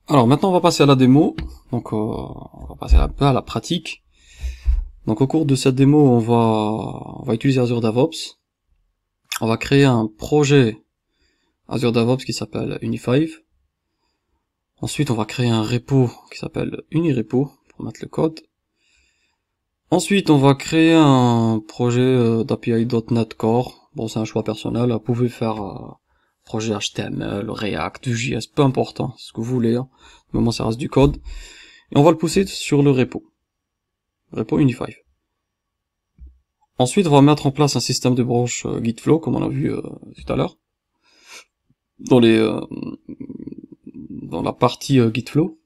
Alors maintenant on va passer à la démo, donc on va passer un peu à la pratique. Donc au cours de cette démo on va utiliser Azure DevOps. On va créer un projet Azure DevOps qui s'appelle Uni5. Ensuite on va créer un repo qui s'appelle Unirepo pour mettre le code. Ensuite on va créer un projet d'API.NET Core. Bon c'est un choix personnel, vous pouvez faire projet HTML, React, JS, peu importe, hein, ce que vous voulez. Hein. Du moment ça reste du code. Et on va le pousser sur le repo Uni5. Ensuite, on va mettre en place un système de branche Gitflow, comme on a vu tout à l'heure, dans dans la partie Gitflow,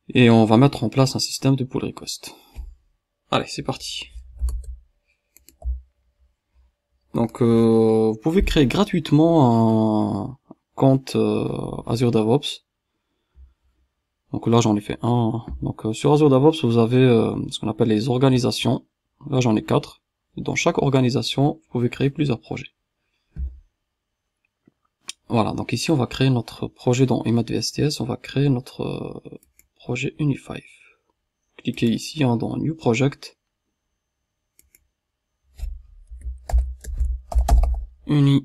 et on va mettre en place un système de pull request. Allez, c'est parti. Donc, vous pouvez créer gratuitement un compte Azure DevOps. Donc là, j'en ai fait un. Donc sur Azure DevOps, vous avez ce qu'on appelle les organisations. Là, j'en ai 4. Et dans chaque organisation, vous pouvez créer plusieurs projets. Voilà, donc ici on va créer notre projet dans Emmet VSTS, on va créer notre projet Uni5. Cliquez ici hein, dans New Project. Uni5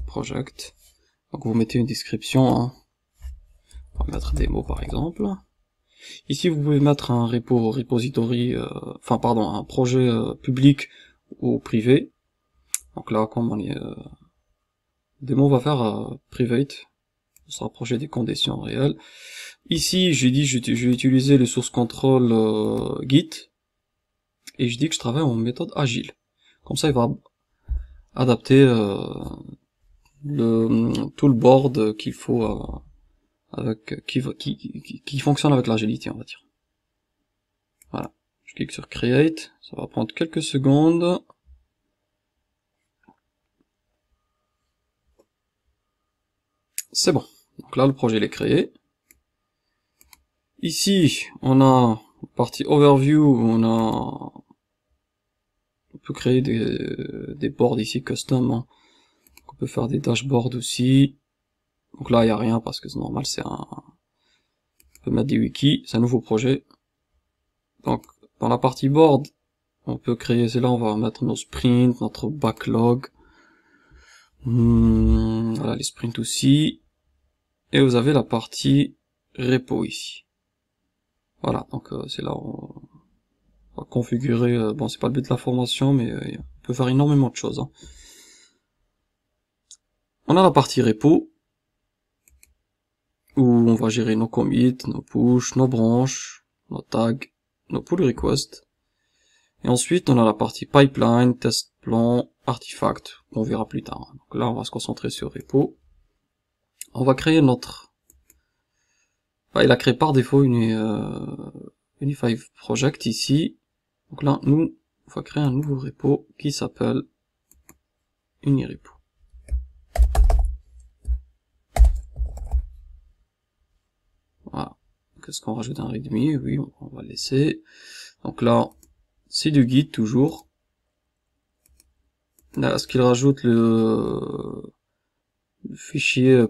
Project. Donc vous mettez une description, hein. On va mettre démo par exemple. Ici vous pouvez mettre un repository, un projet public ou privé. Donc là comme on est démo, on va faire private, on se rapprocher des conditions réelles. Ici, j'ai dit je vais utiliser le source control Git, et je dis que je travaille en méthode agile. Comme ça, il va adapter tout le board qu'il faut qui fonctionne avec l'agilité, on va dire. Voilà. Je clique sur Create, ça va prendre quelques secondes. C'est bon. Donc là, le projet il est créé. Ici, on a partie Overview, on peut créer des boards ici custom. Hein. On peut faire des dashboards aussi. Donc là, il n'y a rien parce que c'est normal, on peut mettre des wikis, c'est un nouveau projet. Donc, dans la partie board, on peut créer, c'est là, on va mettre nos sprints, notre backlog. Voilà, les sprints aussi. Et vous avez la partie repo ici. Voilà, donc c'est là où on va configurer, bon c'est pas le but de la formation, mais on peut faire énormément de choses. Hein. On a la partie repo, où on va gérer nos commits, nos push, nos branches, nos tags, nos pull requests. Et ensuite, on a la partie pipeline, test plan, artefact, qu'on verra plus tard. Donc là, on va se concentrer sur repo. On va créer il a créé par défaut Uni5 project ici. Donc là, nous, on va créer un nouveau repo qui s'appelle Unirepo. Voilà. Qu'est-ce qu'on rajoute un readme? Oui, on va le laisser. Donc là, c'est du Git toujours. Là, est-ce qu'il rajoute le fichier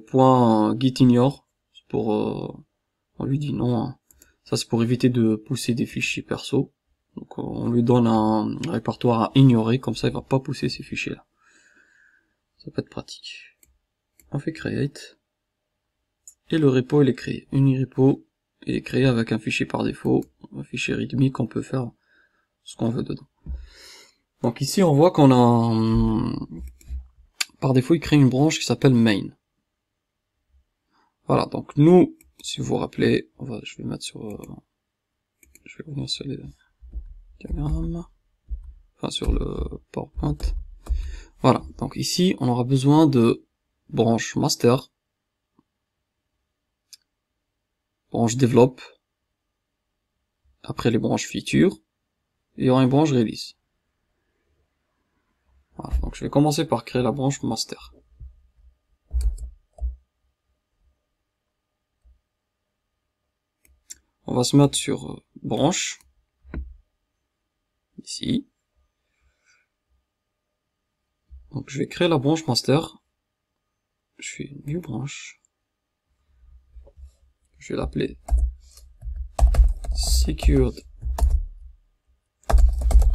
.gitignore pour on lui dit non. Hein. Ça c'est pour éviter de pousser des fichiers perso. Donc on lui donne un répertoire à ignorer, comme ça il va pas pousser ces fichiers là. Ça peut être pratique. On fait create. Et le repo il est créé. Unirepo est créé avec un fichier par défaut, un fichier readme qu'on peut faire ce qu'on veut dedans. Donc ici on voit qu'on a par défaut il crée une branche qui s'appelle main. Voilà, donc nous, si vous vous rappelez, je vais mettre sur je vais revenir sur les diagrammes, enfin sur le PowerPoint. Voilà, donc ici on aura besoin de branche master, branche develop, après les branches feature, et il y aura une branche release. Voilà, donc je vais commencer par créer la branche master. On va se mettre sur branche, ici. Donc je vais créer la branche master. je fais une new branch. Je vais l'appeler secured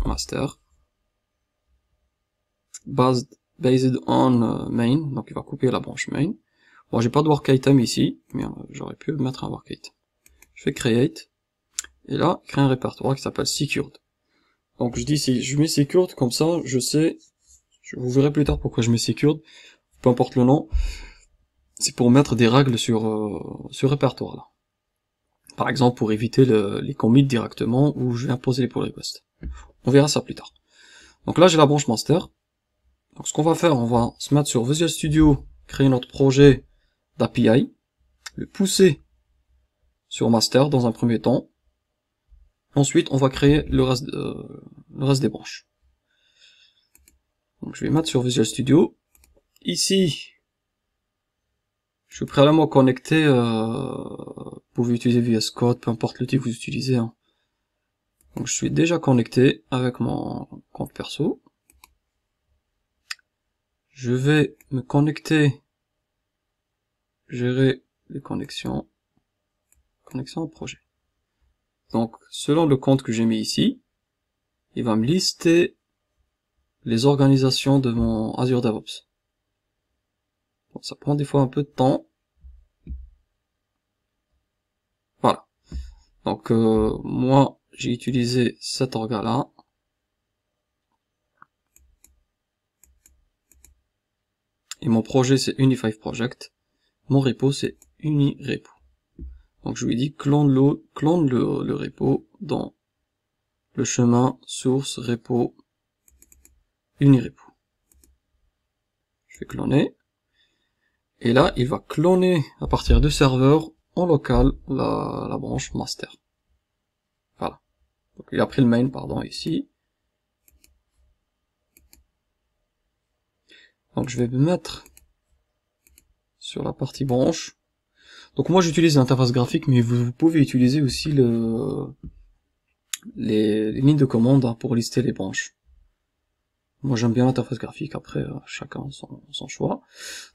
master based on main, donc il va couper la branche main. Bon, j'ai pas de work item ici, mais j'aurais pu mettre un work item. Je fais create, et là, créer un répertoire qui s'appelle secured. Donc je dis, si je mets secured, comme ça, je sais, vous verrez plus tard pourquoi je mets secured, peu importe le nom, c'est pour mettre des règles sur ce répertoire là. Par exemple, pour éviter les commits directement, ou je vais imposer les pull requests. On verra ça plus tard. Donc là, j'ai la branche master. Donc ce qu'on va faire, on va se mettre sur Visual Studio, créer notre projet d'API, le pousser sur master dans un premier temps. Ensuite, on va créer le reste des branches. Donc je vais mettre sur Visual Studio. Ici, je suis préalablement connecté, vous pouvez utiliser VS Code, peu importe l'outil que vous utilisez. Hein. Donc je suis déjà connecté avec mon compte perso. Je vais me connecter, gérer les connexions au projet. Donc, selon le compte que j'ai mis ici, il va me lister les organisations de mon Azure DevOps. Bon, ça prend des fois un peu de temps. Voilà. Donc, moi, j'ai utilisé cet orga-là. Et mon projet, c'est Uni5 Project. Mon repo, c'est UniRepo. Donc, je lui dis clone le repo dans le chemin source repo UniRepo. Je vais cloner. Et là, il va cloner à partir du serveur en local la branche master. Voilà. Donc, il a pris le main, pardon, ici. Donc, je vais me mettre sur la partie branche. Donc, moi, j'utilise l'interface graphique, mais vous pouvez utiliser aussi les lignes de commande hein, pour lister les branches. Moi, j'aime bien l'interface graphique, après, chacun son choix.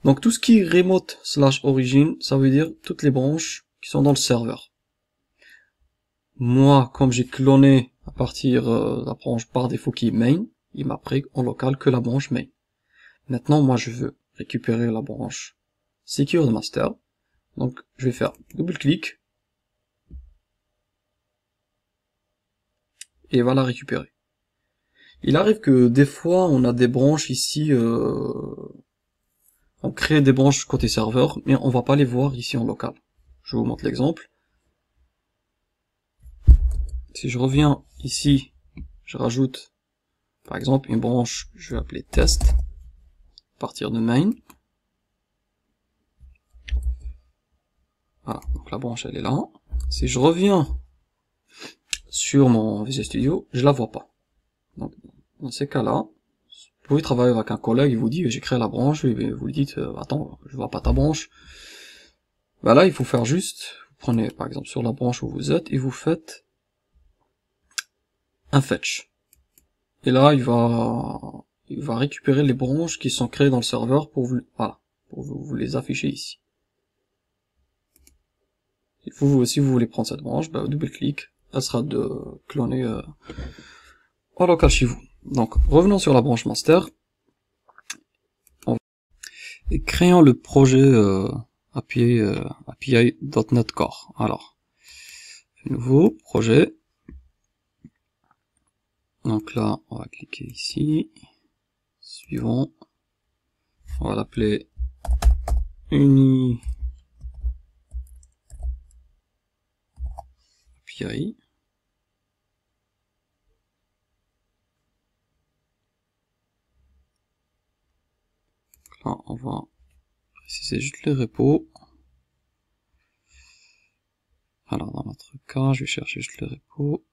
Donc, tout ce qui est remote / origin, ça veut dire toutes les branches qui sont dans le serveur. Moi, comme j'ai cloné à partir de la branche par défaut qui est main, il m'a pris en local que la branche main. Maintenant, moi, je veux récupérer la branche secured master. Donc, je vais faire double-clic. Et il va la récupérer. Il arrive que des fois, on a des branches ici, on crée des branches côté serveur, mais on va pas les voir ici en local. Je vous montre l'exemple. Si je reviens ici, je rajoute, par exemple, une branche, je vais appeler test, à partir de main. Voilà, donc la branche elle est là. Si je reviens sur mon Visual Studio, je la vois pas. Donc, dans ces cas-là, vous pouvez travailler avec un collègue, il vous dit j'ai créé la branche, et vous lui dites attends, je vois pas ta branche. Bah là, il faut faire juste, vous prenez par exemple sur la branche où vous êtes et vous faites un fetch. Et là, il va récupérer les branches qui sont créées dans le serveur pour vous, voilà, pour vous les afficher ici. Si vous voulez prendre cette branche, bah, double-clic, elle sera clonée en local chez vous. Donc, revenons sur la branche master. Et créons le projet API.NET Core. Alors, nouveau projet. Donc là, on va cliquer ici. Suivant. On va l'appeler Uni API. Là, on va préciser juste le repo. Alors, dans notre cas, je vais chercher juste le repo.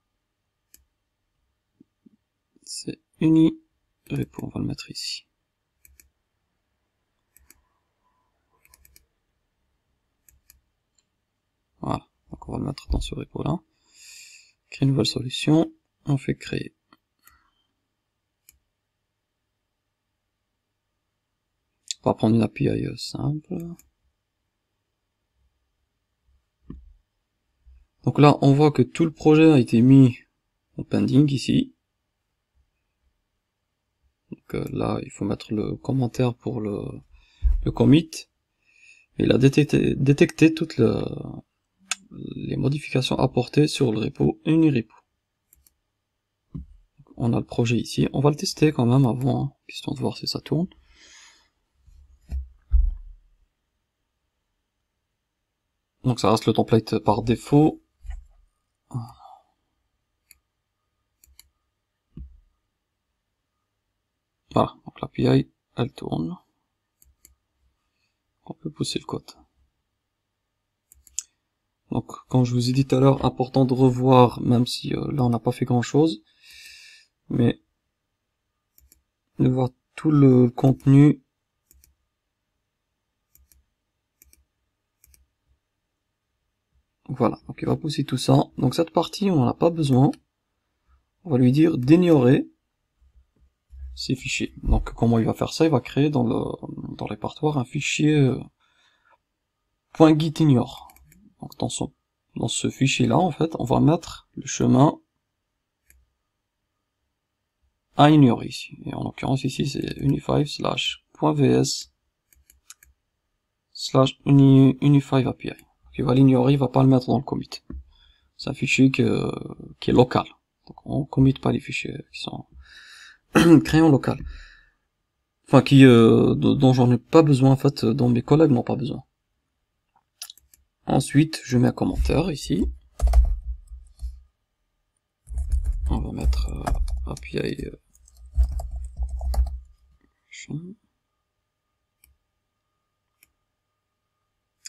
C'est UniRepo, on va le mettre ici. Voilà, donc on va le mettre dans ce repo là. Créer une nouvelle solution, on fait créer. On va prendre une API simple. Donc là, on voit que tout le projet a été mis en pending ici. Donc là, il faut mettre le commentaire pour le commit. Il a détecté toutes les modifications apportées sur le repo Unirepo. On a le projet ici. On va le tester quand même avant, hein, question de voir si ça tourne. Donc ça reste le template par défaut. Voilà, donc l'API, elle tourne. On peut pousser le code. Donc, comme je vous ai dit tout à l'heure, important de revoir, même si là on n'a pas fait grand chose, mais de voir tout le contenu. Voilà, donc il va pousser tout ça. Donc cette partie, on n'en a pas besoin. On va lui dire d'ignorer ces fichiers. Donc comment il va faire ça? Il va créer dans le répertoire un fichier .gitignore. Donc dans ce fichier-là, en fait, on va mettre le chemin à ignorer ici. Et en l'occurrence ici, c'est uni5/vs/uni5api. Donc il va l'ignorer, il va pas le mettre dans le commit. C'est un fichier qui est local. Donc on commit pas les fichiers qui sont créés en local. Enfin dont j'en ai pas besoin en fait, dont mes collègues n'ont pas besoin. Ensuite, je mets un commentaire ici. On va mettre API.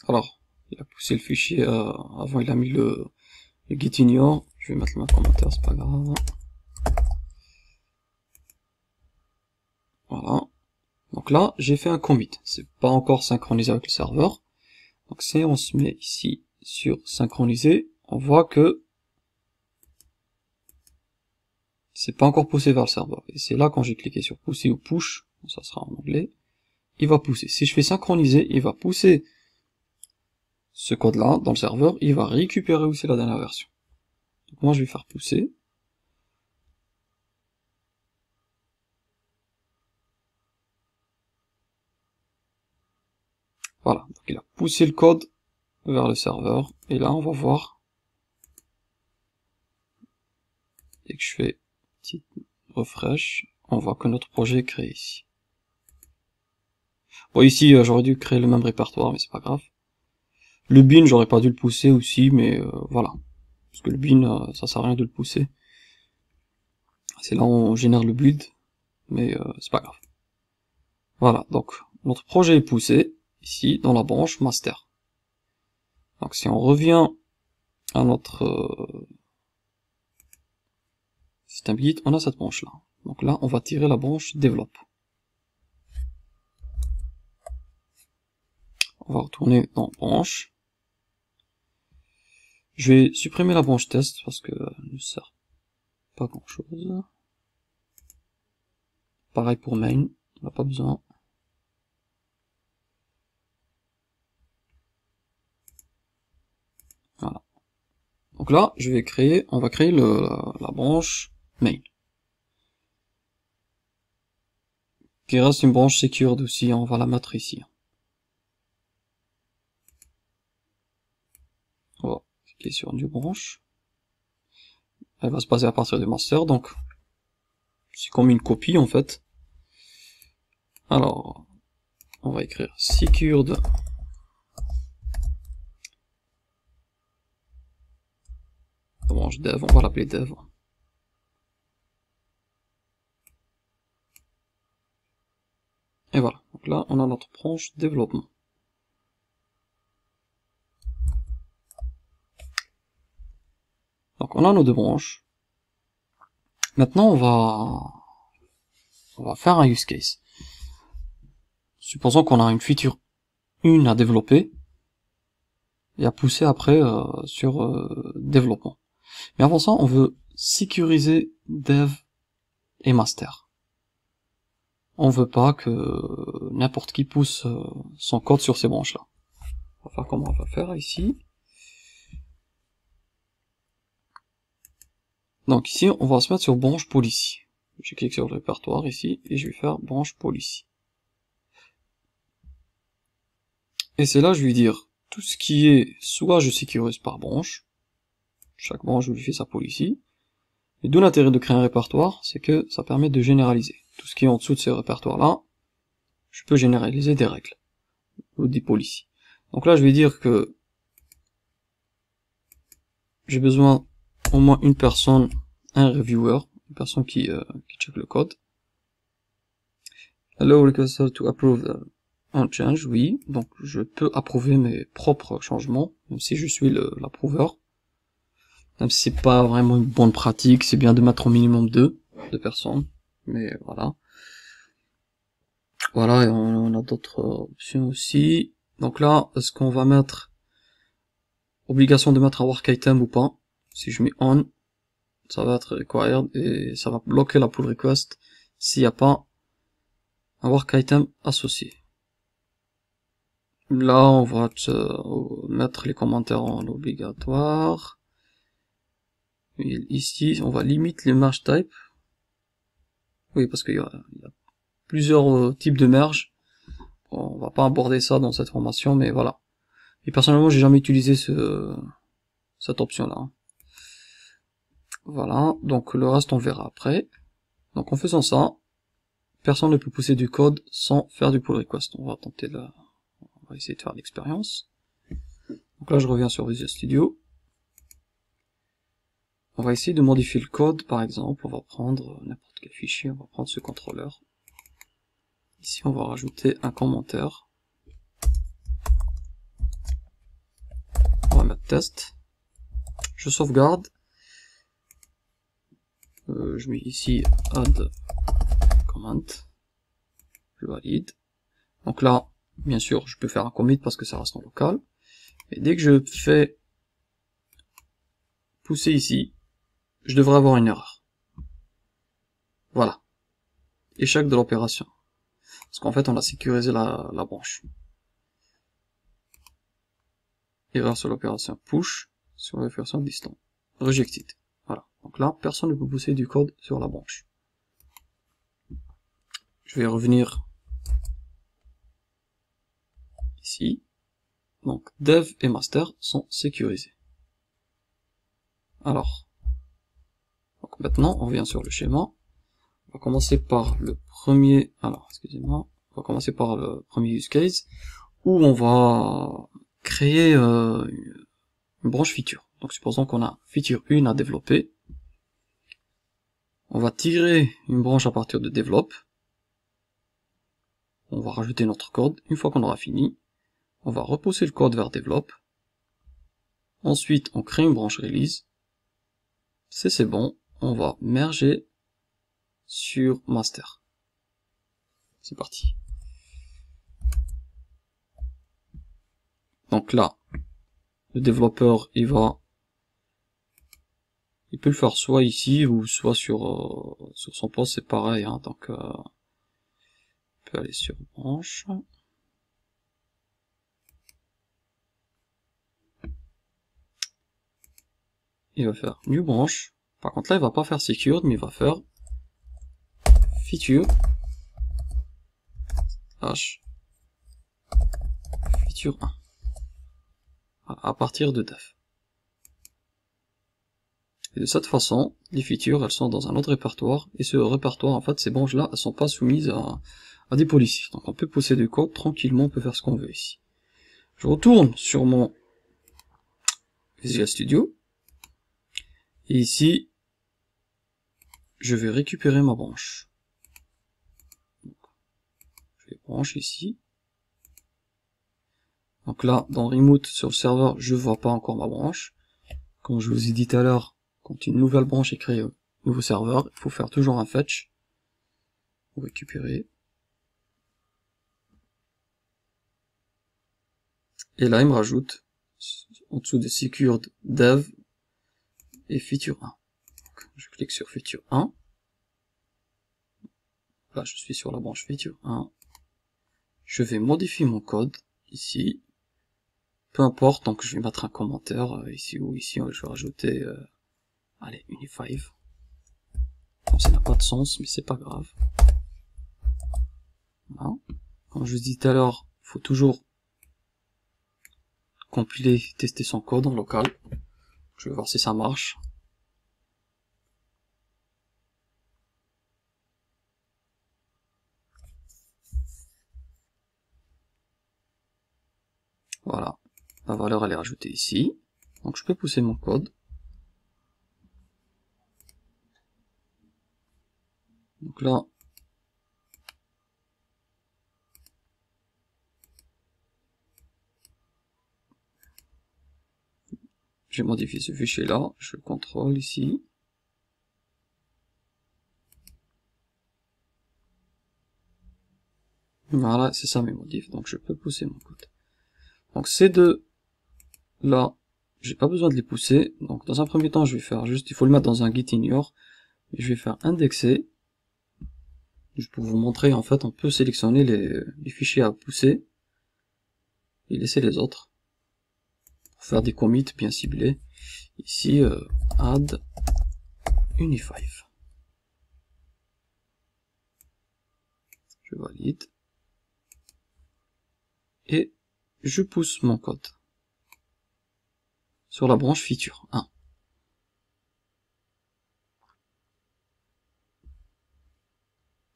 Alors, il a poussé le fichier avant, il a mis le gitignore. Je vais mettre le même commentaire, c'est pas grave. Voilà. Donc là, j'ai fait un commit. C'est pas encore synchronisé avec le serveur. Donc si on se met ici sur synchroniser, on voit que c'est pas encore poussé vers le serveur. Et c'est là quand j'ai cliqué sur pousser ou push, ça sera en anglais, il va pousser. Si je fais synchroniser, il va pousser ce code-là dans le serveur, il va récupérer aussi la dernière version. Donc moi je vais faire pousser. Voilà, donc il a poussé le code vers le serveur, et là on va voir, dès que je fais petit refresh, on voit que notre projet est créé ici. Bon ici j'aurais dû créer le même répertoire, mais c'est pas grave. Le bin j'aurais pas dû le pousser aussi, mais voilà. Parce que le bin ça sert à rien de le pousser. C'est là où on génère le build, mais c'est pas grave. Voilà, donc notre projet est poussé, ici dans la branche master. Donc si on revient à notre système Git, on a cette branche là. Donc là on va tirer la branche développe. On va retourner dans branche. Je vais supprimer la branche test parce que ne sert pas grand chose. Pareil pour main, on n'a pas besoin. Voilà. Donc là, on va créer la branche main. Qui reste une branche secured aussi, on va la mettre ici. On va cliquer sur new branche. Elle va se baser à partir du master, donc c'est comme une copie en fait. Alors, on va écrire secured branche dev, on va l'appeler dev. Et voilà, donc là on a notre branche développement. Donc on a nos deux branches. Maintenant on va faire un use case. Supposons qu'on a une feature 1 à développer et à pousser après sur développement. Mais avant ça, on veut sécuriser dev et master. on veut pas que n'importe qui pousse son code sur ces branches là. On va faire comment on va faire ici. Donc ici, on va se mettre sur branche policy. Je clique sur le répertoire ici, et je vais faire branche policy. Et c'est là, je vais dire, tout ce qui est, soit je sécurise par branche, chaque branche, je lui fais sa policy, et d'où l'intérêt de créer un répertoire, c'est que ça permet de généraliser. Tout ce qui est en dessous de ce répertoire-là, je peux généraliser des règles, ou des policies. Donc là, je vais dire que j'ai besoin au moins une personne, un reviewer, une personne qui check le code. Allow requester to approve un change, oui, donc je peux approuver mes propres changements, même si je suis l'approuveur. Même si c'est pas vraiment une bonne pratique, c'est bien de mettre au minimum deux personnes, mais voilà. Voilà, et on a d'autres options aussi. Donc là, est-ce qu'on va mettre obligation de mettre un work item ou pas? Si je mets on, ça va être required et ça va bloquer la pull request s'il n'y a pas un work item associé. Là, on va mettre les commentaires en obligatoire. Et ici, on va limiter les merge type. Oui, parce qu'il y a plusieurs types de merge. On va pas aborder ça dans cette formation, mais voilà. Et personnellement, j'ai jamais utilisé cette option-là. Voilà, donc le reste on verra après. Donc en faisant ça, personne ne peut pousser du code sans faire du pull request. On va tenter on va essayer de faire l'expérience. Donc là je reviens sur Visual Studio. On va essayer de modifier le code, par exemple, on va prendre n'importe quel fichier, on va prendre ce contrôleur. Ici on va rajouter un commentaire. On va mettre test. Je sauvegarde. Je mets ici add comment. Je valide. Donc là, bien sûr, je peux faire un commit parce que ça reste en local. Et dès que je fais pousser ici, je devrais avoir une erreur. Voilà. Échec de l'opération. Parce qu'en fait, on a sécurisé la branche. Erreur sur l'opération push, sur l'opération distant. Rejected. Voilà. Donc là, personne ne peut pousser du code sur la branche. Je vais revenir ici. Donc, dev et master sont sécurisés. Alors, donc maintenant, on revient sur le schéma. On va commencer par le premier, on va commencer par le premier use case, où on va créer une branche feature. Donc supposons qu'on a feature 1 à développer. On va tirer une branche à partir de develop. On va rajouter notre code. Une fois qu'on aura fini, on va repousser le code vers develop. Ensuite, on crée une branche release. C'est bon. On va merger sur master. C'est parti. Donc là, le développeur, il peut le faire soit ici ou soit sur son poste, c'est pareil. Hein, donc, on peut aller sur branche. Il va faire new branch. Par contre là, il va pas faire secured, mais il va faire feature feature 1 à partir de dev. Et de cette façon, les features, elles sont dans un autre répertoire, et ce répertoire, en fait, ces branches-là, elles sont pas soumises à des policies. Donc on peut pousser du code tranquillement, on peut faire ce qu'on veut ici. Je retourne sur mon Visual Studio, et ici, je vais récupérer ma branche. Donc, je vais brancher ici. Donc là, dans Remote, sur le serveur, je vois pas encore ma branche. Comme je vous ai dit tout à l'heure, quand une nouvelle branche est créée au nouveau serveur, il faut faire toujours un fetch pour récupérer. Et là, il me rajoute en dessous de secured dev et feature 1. Donc, je clique sur feature 1. là je suis sur la branche feature 1, je vais modifier mon code, ici, peu importe, donc je vais mettre un commentaire, ici ou ici, je vais rajouter, allez, Uni5, ça n'a pas de sens, mais c'est pas grave. Voilà. Comme je vous dis tout à l'heure, il faut toujours compiler, tester son code en local. Je vais voir si ça marche. Voilà, la valeur elle est rajoutée ici. Donc je peux pousser mon code. Donc là, j'ai modifié ce fichier là, je le contrôle ici. Voilà, c'est ça mes modifs, donc je peux pousser mon code. Donc ces deux là, j'ai pas besoin de les pousser, donc dans un premier temps je vais faire juste, il faut le mettre dans un git ignore, et je vais faire indexer. Je peux vous montrer, en fait, on peut sélectionner les fichiers à pousser, et laisser les autres, pour faire des commits bien ciblés. Ici, add Uni5. Je valide. Et je pousse mon code sur la branche feature 1.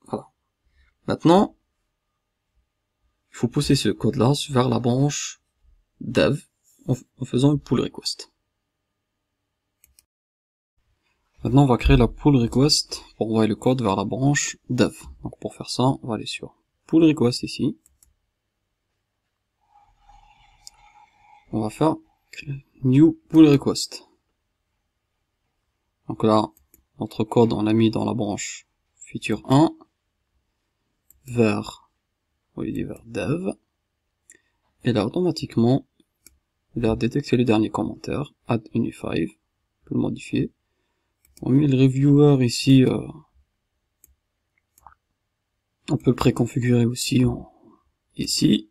Voilà. Maintenant, il faut pousser ce code-là vers la branche dev en faisant une pull request. Maintenant, on va créer la pull request pour envoyer le code vers la branche dev. Donc pour faire ça, on va aller sur pull request ici. On va faire new pull request. Donc là, notre code, on l'a mis dans la branche feature 1 vers, on lui dit vers dev. Et là, automatiquement, il a détecté le dernier commentaire, add Uni5, on peut le modifier. On met le reviewer ici, on peut le préconfigurer aussi ici.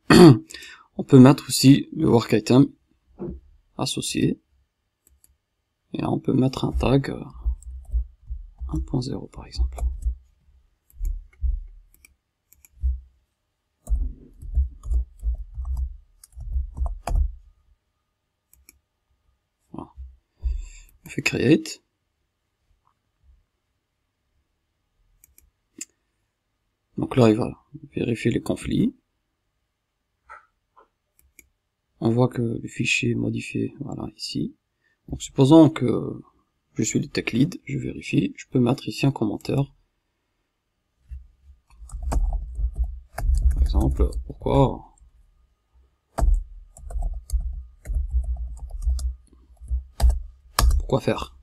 On peut mettre aussi le work item associé. Et là, on peut mettre un tag 1.0 par exemple. Voilà. On fait create. Donc là, il va vérifier les conflits. On voit que le fichier est modifié, voilà, ici. Donc supposons que je suis le tech lead, je vérifie, je peux mettre ici un commentaire. Par exemple, pourquoi faire?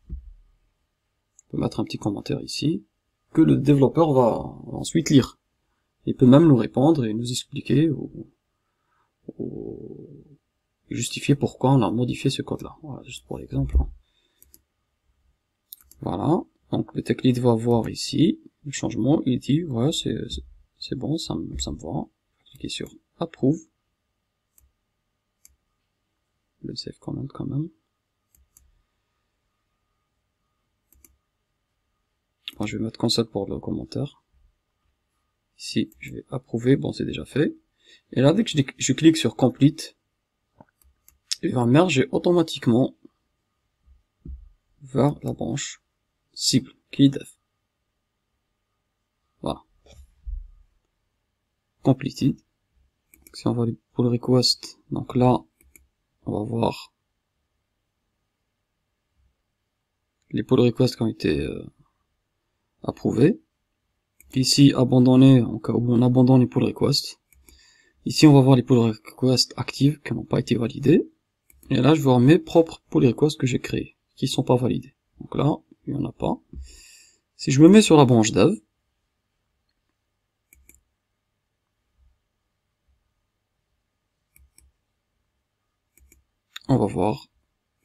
On peut mettre un petit commentaire ici, que le développeur va ensuite lire. Il peut même nous répondre et nous expliquer ou justifier pourquoi on a modifié ce code-là. Voilà, juste pour l'exemple. Voilà, donc le tech lead va voir ici le changement, il dit ouais c'est bon, ça me va. Cliquez sur approuve. Le save comment quand même. Bon, je vais mettre console pour le commentaire. Ici, je vais approuver, bon c'est déjà fait. Et là, dès que je clique sur complete, il va merger automatiquement vers la branche cible, qui est dev. Voilà. Completed. Si on va aller pull request, donc là, on va voir les pull requests qui ont été approuvés. Ici, abandonner, en cas où on abandonne les pull requests. Ici, on va voir les pull requests actives qui n'ont pas été validées. Et là, je vais voir mes propres pull requests que j'ai créés, qui sont pas validés. Donc là, il n'y en a pas. Si je me mets sur la branche dev, on va voir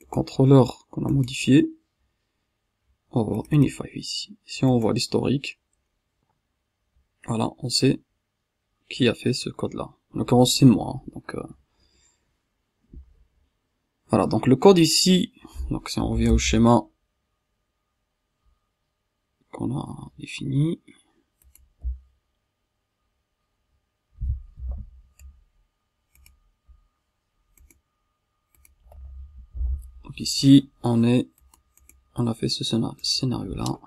le contrôleur qu'on a modifié. On va voir Uni5 ici. Si on voit l'historique, Voilà, on sait qui a fait ce code-là. En l'occurrence, c'est moi. Donc, voilà, donc le code ici, donc si on revient au schéma qu'on a défini, donc ici, on a fait ce scénario-là.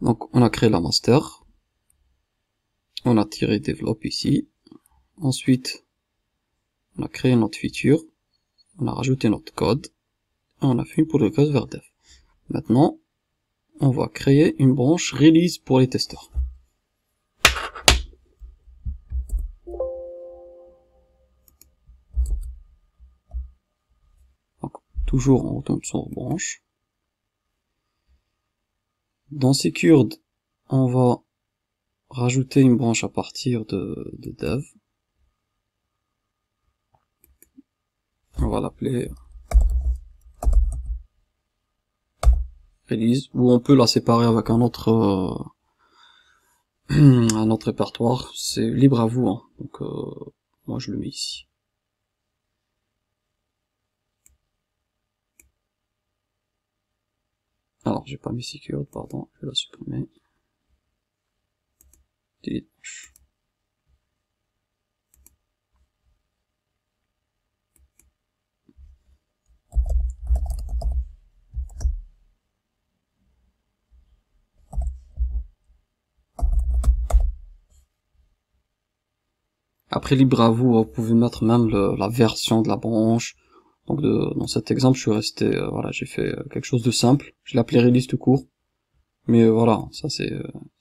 Donc, on a créé la master. On a tiré develop ici. Ensuite, on a créé notre feature. On a rajouté notre code. Et on a fait une pull request vers dev. Maintenant, on va créer une branche release pour les testeurs. Donc, toujours on retourne sur branche. Dans Secured, on va rajouter une branche à partir de dev. On va l'appeler release, ou on peut la séparer avec un autre répertoire. C'est libre à vous, hein. Donc moi je le mets ici. Alors j'ai pas mis secured, pardon, je vais la supprimer. Delete branche. Après, libre à vous, vous pouvez mettre même la version de la branche. Donc dans cet exemple, je suis resté, voilà, j'ai fait quelque chose de simple. Je l'ai appelé release tout court. Mais voilà, ça c'est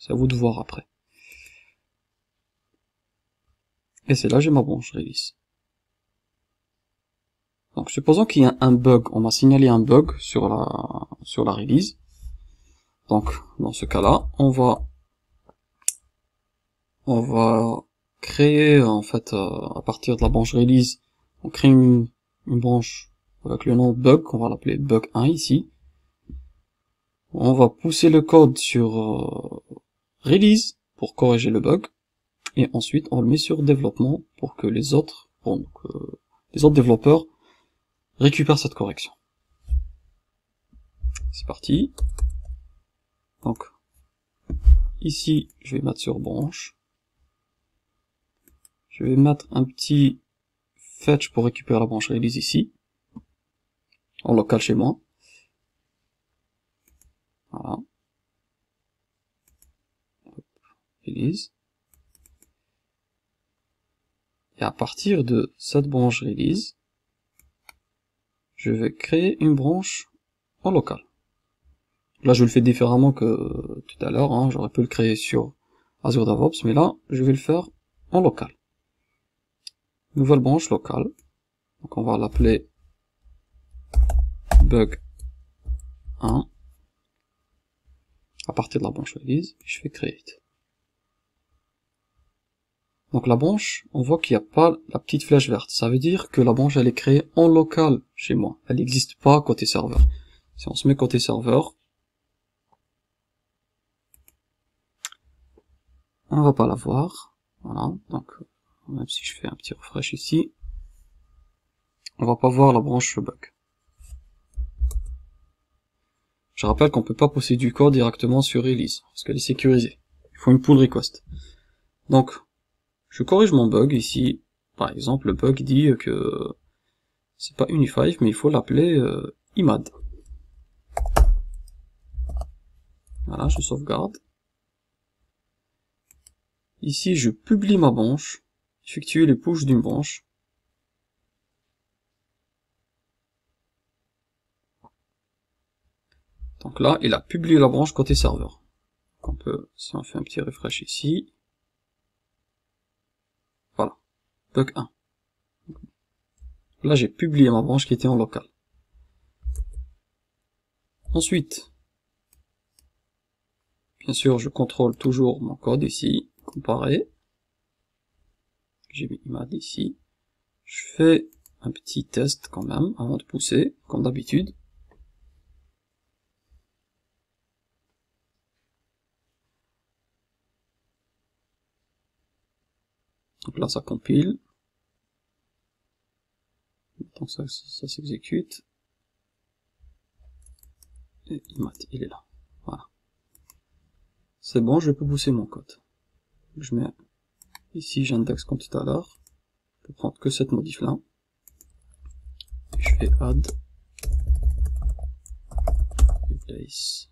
à vous de voir après. Et c'est là j'ai ma branche release. Donc supposons qu'il y a un bug, on m'a signalé un bug sur la release. Donc dans ce cas-là, on va créer en fait à partir de la branche release, on crée une branche avec le nom bug, on va l'appeler bug 1 ici. On va pousser le code sur release pour corriger le bug, et ensuite on le met sur développement pour que les autres développeurs récupèrent cette correction. C'est parti. Donc ici je vais mettre sur branche. Je vais mettre un petit fetch pour récupérer la branche release ici, en local chez moi. Voilà. Release. Et à partir de cette branche release, je vais créer une branche en local. Là, je le fais différemment que tout à l'heure, hein. J'aurais pu le créer sur Azure DevOps, mais là, je vais le faire en local. Nouvelle branche locale. Donc, on va l'appeler bug 1. À partir de la branche release, je fais create. Donc la branche, on voit qu'il n'y a pas la petite flèche verte. Ça veut dire que la branche, elle est créée en local chez moi. Elle n'existe pas côté serveur. Si on se met côté serveur, on va pas la voir. Voilà. Donc, même si je fais un petit refresh ici, on va pas voir la branche bug. Je rappelle qu'on peut pas pousser du code directement sur release, parce qu'elle est sécurisée. Il faut une pull request. Donc, je corrige mon bug ici. Par exemple, le bug dit que c'est pas Uni5, mais il faut l'appeler IMAD. Voilà, je sauvegarde. Ici, je publie ma branche, effectuer les pushes d'une branche. Donc là, il a publié la branche côté serveur. Donc on peut, si on fait un petit refresh ici, voilà, bug 1. Là, j'ai publié ma branche qui était en local. Ensuite, bien sûr, je contrôle toujours mon code ici, comparer. J'ai mis IMAD ici. Je fais un petit test quand même, avant de pousser, comme d'habitude. là, ça compile. Attends, ça s'exécute. Et il est là. Voilà. C'est bon, je peux pousser mon code. Je mets ici, j'indexe comme tout à l'heure. Je peux prendre que cette modif là. Je fais add replace.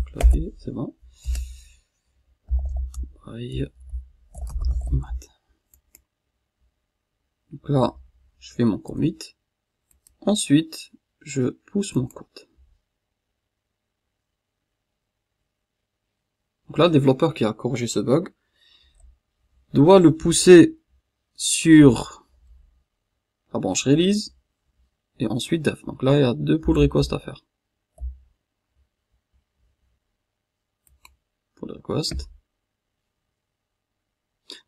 Clavier, c'est bon. Pareil. Donc là, je fais mon commit. Ensuite, je pousse mon code. Donc là, le développeur qui a corrigé ce bug doit le pousser sur la branche release et ensuite dev. Donc là, il y a 2 pull requests à faire. Pull request.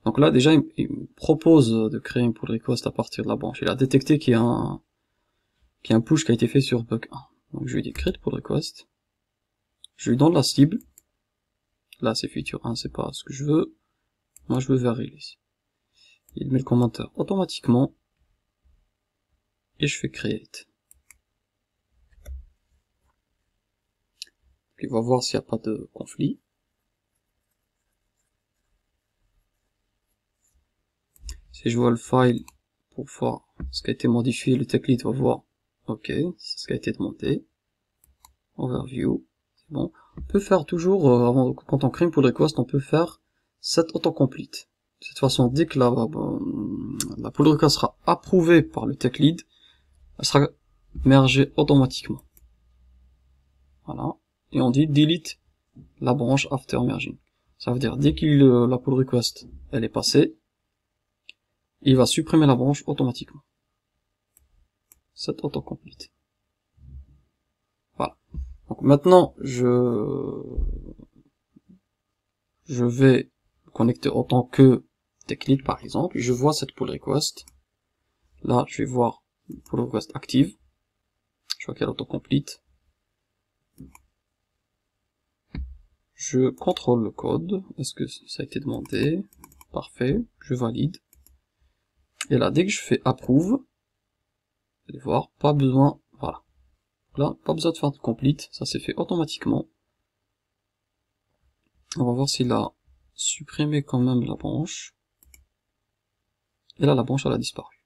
Donc là, déjà, il me propose de créer une pull request à partir de la branche. Il a détecté qu'il y a un push qui a été fait sur bug 1. Donc je lui dis create pull request. Je lui donne la cible. Là, c'est feature 1, c'est pas ce que je veux. Moi, je veux vers release. Il met le commentaire automatiquement. Et je fais create. Puis on va voir s'il n'y a pas de conflit. Si je vois le file pour voir ce qui a été modifié, le tech lead va voir, ok, c'est ce qui a été demandé. Overview, c'est bon. On peut faire toujours, quand on crée une pull request, on peut faire set autocomplete. De cette façon, dès que la pull request sera approuvée par le tech lead, elle sera mergée automatiquement. Voilà. Et on dit delete la branche after merging. Ça veut dire, dès que la pull request, elle est passée, il va supprimer la branche automatiquement. Set autocomplete. Voilà. Donc maintenant, je vais me connecter en tant que TechLead par exemple. Je vois cette pull request. Là, je vais voir une pull request active. Je vois qu'elle autocomplete. Je contrôle le code. Est-ce que ça a été demandé? Parfait. Je valide. Et là, dès que je fais approve, vous allez voir, pas besoin, voilà. Là, pas besoin de faire de complete, ça s'est fait automatiquement. On va voir s'il a supprimé quand même la branche. Et là, la branche, elle a disparu.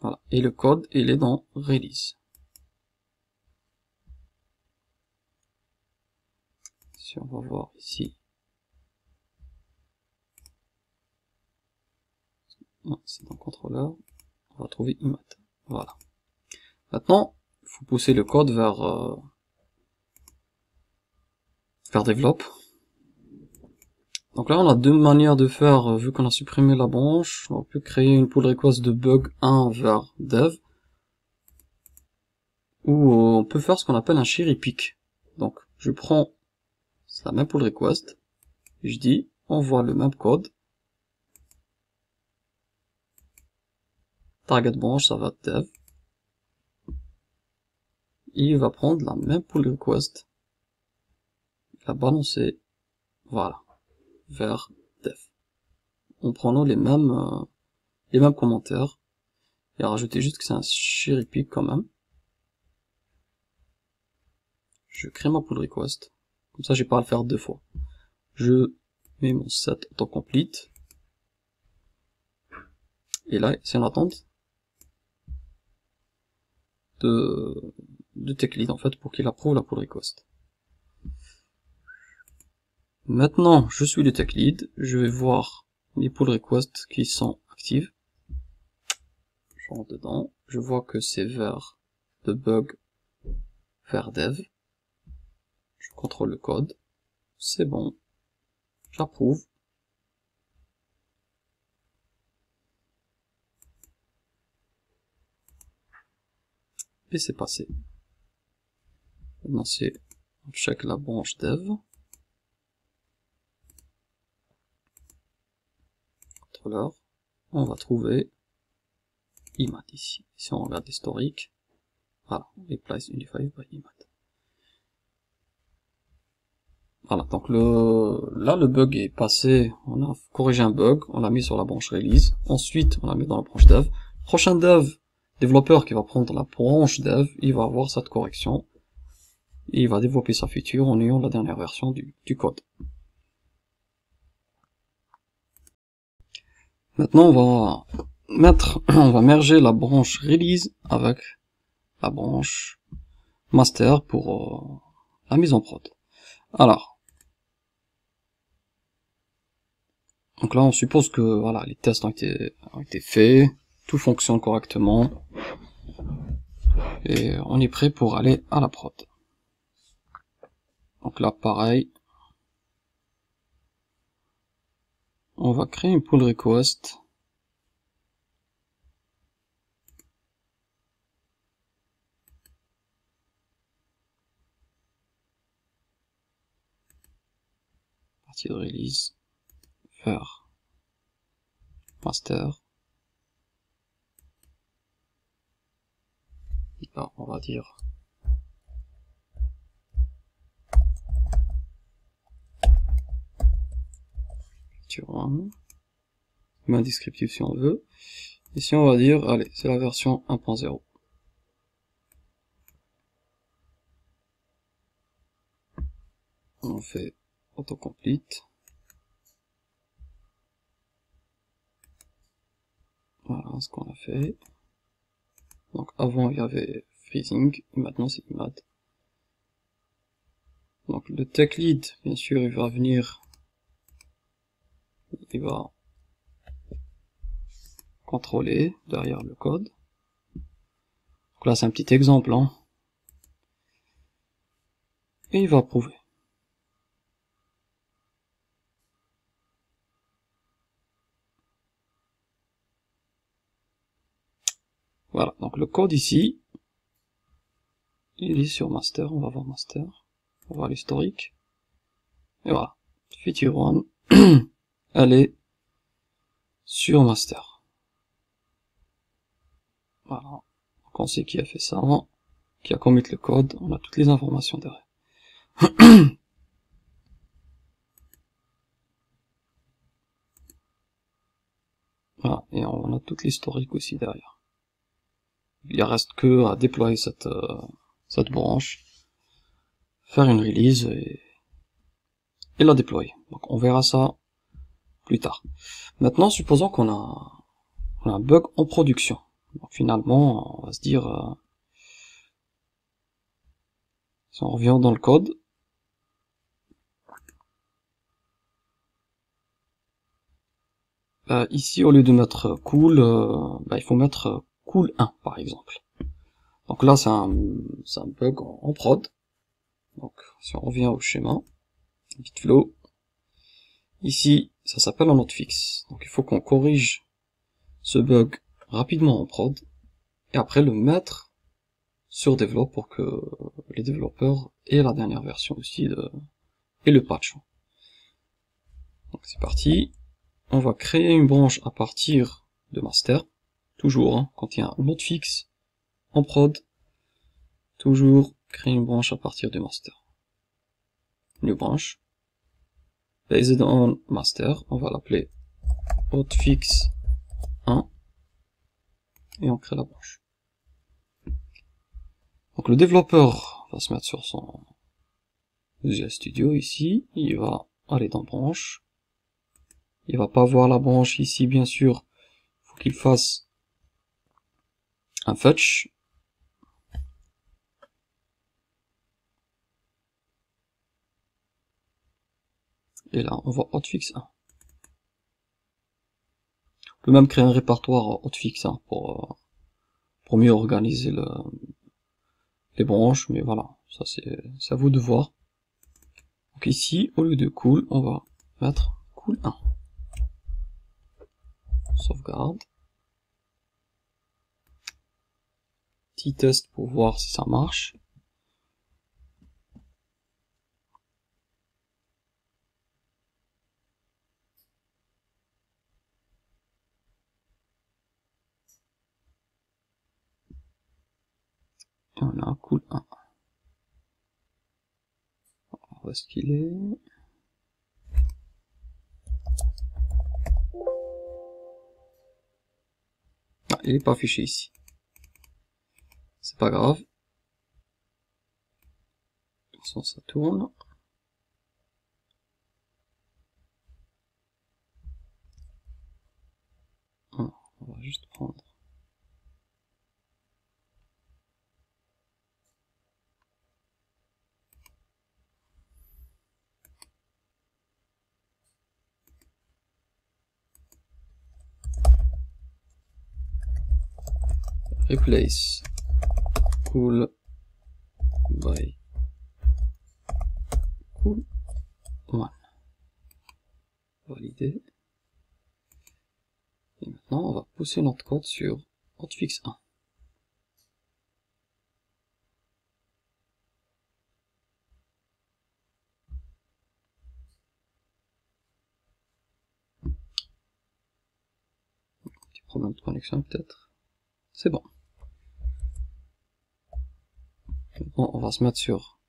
Voilà. Et le code, il est dans release. Si on va voir ici. Non, c'est dans contrôleur. On va trouver imat. Voilà. Maintenant, il faut pousser le code vers develop. Donc là, on a 2 manières de faire, vu qu'on a supprimé la branche. On peut créer une pull request de bug 1 vers dev. Ou on peut faire ce qu'on appelle un cherry pick. Donc, je prends la même pull request, et je dis, envoie le même code. Target branch, ça va dev. Il va prendre la même pull request, la balancer, voilà, vers dev. En prenant les mêmes commentaires, et rajouter juste que c'est un cherry pick quand même. Je crée ma pull request, comme ça j'ai pas à le faire 2 fois. Je mets mon set autocomplete, et là c'est en attente de TechLead en fait pour qu'il approuve la pull request. Maintenant, je suis le TechLead, je vais voir les pull requests qui sont actives. Je rentre dedans, je vois que c'est vers de bug vers dev. Je contrôle le code, c'est bon, j'approuve. Et c'est passé. Maintenant on check la branche dev. Contrôleur. On va trouver IMAT ici. Si on regarde l'historique, voilà, replace unified by IMAT. Voilà, donc là le bug est passé, on a corrigé un bug, on l'a mis sur la branche release, ensuite on l'a mis dans la branche dev. Prochain développeur qui va prendre la branche dev, il va avoir cette correction, et il va développer sa feature en ayant la dernière version du code. Maintenant on va merger la branche release avec la branche master pour la mise en prod. Alors, donc là, on suppose que voilà, les tests ont été faits, tout fonctionne correctement, et on est prêt pour aller à la prod. Donc là, pareil, on va créer une pull request. Partie de release, vers master. Là, on va dire main descriptive si on veut. Ici, on va dire, allez, c'est la version 1.0. On fait autocomplete. Voilà ce qu'on a fait. Donc avant il y avait freezing, et maintenant c'est IMAT. Donc le tech lead, bien sûr, il va venir, il va contrôler derrière le code. Donc là c'est un petit exemple, hein. Et il va approuver. Voilà, donc le code ici, il est sur master, on va voir master, on va voir l'historique. Et voilà, feature 1, elle est sur master. Voilà, donc on sait qui a fait ça, qui a commit le code, on a toutes les informations derrière. Voilà, et on a toute l'historique aussi derrière. Il reste que à déployer cette branche, faire une release et la déployer. Donc on verra ça plus tard. Maintenant, supposons qu'on a un bug en production. Donc finalement, on va se dire, si on revient dans le code, ici au lieu de mettre cool, il faut mettre cool 1 par exemple. Donc là c'est un bug en prod. Donc si on revient au schéma, bitflow, ici ça s'appelle un hotfix. Donc il faut qu'on corrige ce bug rapidement en prod et après le mettre sur develop pour que les développeurs aient la dernière version aussi et le patch. Donc c'est parti. On va créer une branche à partir de master, toujours, hein, quand il y a un hotfix en prod, toujours créer une branche à partir de master. New branch, based on master, on va l'appeler hotfix 1, et on crée la branche. Donc le développeur va se mettre sur son Visual Studio ici, il va aller dans branche, il va pas voir la branche ici bien sûr, il faut qu'il fasse un fetch. Et là, on va hotfix 1. On peut même créer un répertoire hotfix 1 pour mieux organiser les branches, mais voilà, ça c'est à vous de voir. Donc ici, au lieu de cool, on va mettre cool 1. Sauvegarde. Petit test pour voir si ça marche. Et on a un cool 1. Où est-ce qu'il est? Ah, il est pas affiché ici. C'est pas grave. Ça tourne. On va juste prendre. Replace cool by cool 1. Valider. Et maintenant, on va pousser notre code sur hotfix 1. Petit problème de connexion peut-être. C'est bon. Maintenant, on va se mettre sur...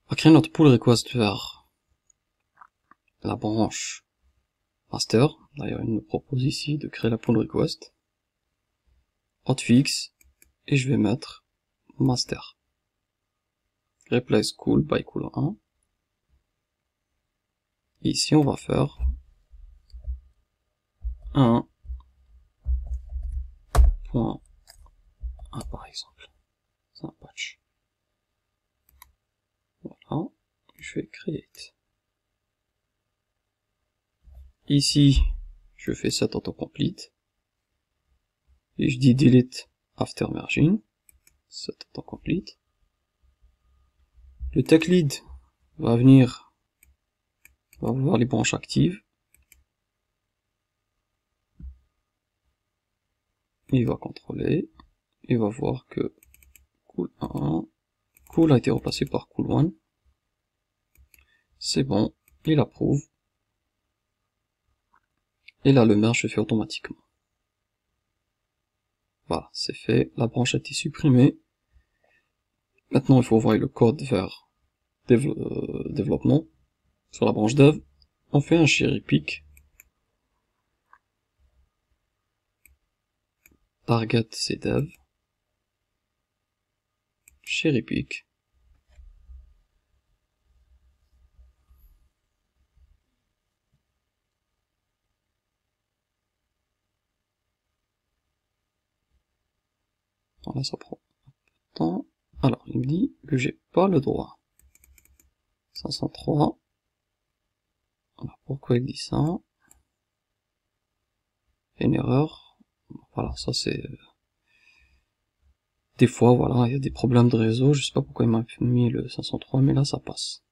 On va créer notre pull request vers la branche master. D'ailleurs, il me propose ici de créer la pull request. Hotfix. Et je vais mettre master. Replace cool by cool 1. Et ici, on va faire 1.1 par exemple. C'est un patch. Voilà. Je vais create. Ici, je fais set autocomplete. Et je dis delete after merging. Set autocomplete. Le tech lead va venir, va voir les branches actives. Il va contrôler. Il va voir que cool 1, cool a été remplacé par cool 1. C'est bon. Il approuve. Et là, le merge se fait automatiquement. Voilà, c'est fait. La branche a été supprimée. Maintenant, il faut envoyer le code vers développement. Sur la branche dev, on fait un cherry pick. Target, c'est dev. Cherry pick. Là, ça prend un peu de temps. Alors, il me dit que j'ai pas le droit. 503. Alors, pourquoi il dit ça? Une erreur. Voilà, ça c'est... Des fois, voilà, il y a des problèmes de réseau. Je sais pas pourquoi il m'a mis le 503, mais là, ça passe.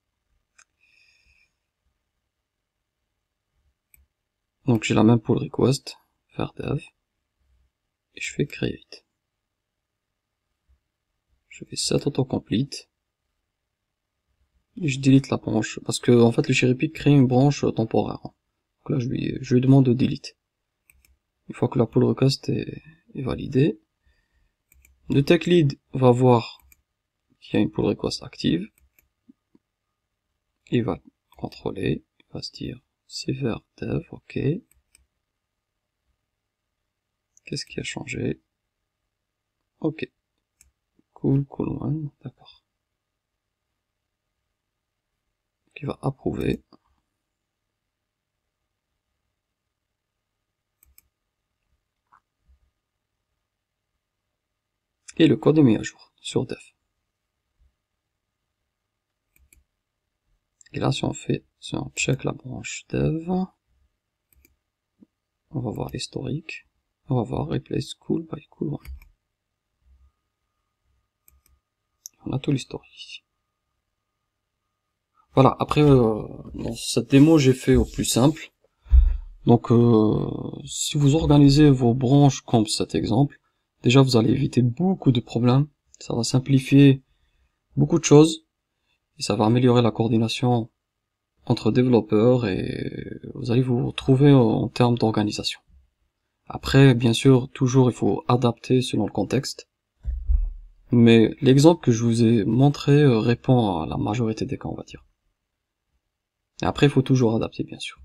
Donc, j'ai la même pull request. Faire dev. Et je fais create. Je fais set autocomplete. Et je delete la branche. Parce que, en fait, le cherry pick crée une branche temporaire. Donc là, je lui demande de delete. Une fois que la pull request est validée, le tech lead va voir qu'il y a une pull request active. Il va contrôler. Il va se dire, c'est vers dev, ok. Qu'est-ce qui a changé? Ok. Cool, cool one, d'accord. Il va approuver. Et le code est mis à jour sur dev. Et là, si on check la branche dev, on va voir l'historique. On va voir replace cool by cool one. On a tout l'historique ici. Voilà, après, dans cette démo, j'ai fait au plus simple. Donc, si vous organisez vos branches comme cet exemple, déjà, vous allez éviter beaucoup de problèmes. Ça va simplifier beaucoup de choses. Et ça va améliorer la coordination entre développeurs et vous allez vous retrouver en termes d'organisation. Après, bien sûr, toujours, il faut adapter selon le contexte. Mais l'exemple que je vous ai montré répond à la majorité des cas, on va dire. Et après, il faut toujours adapter, bien sûr.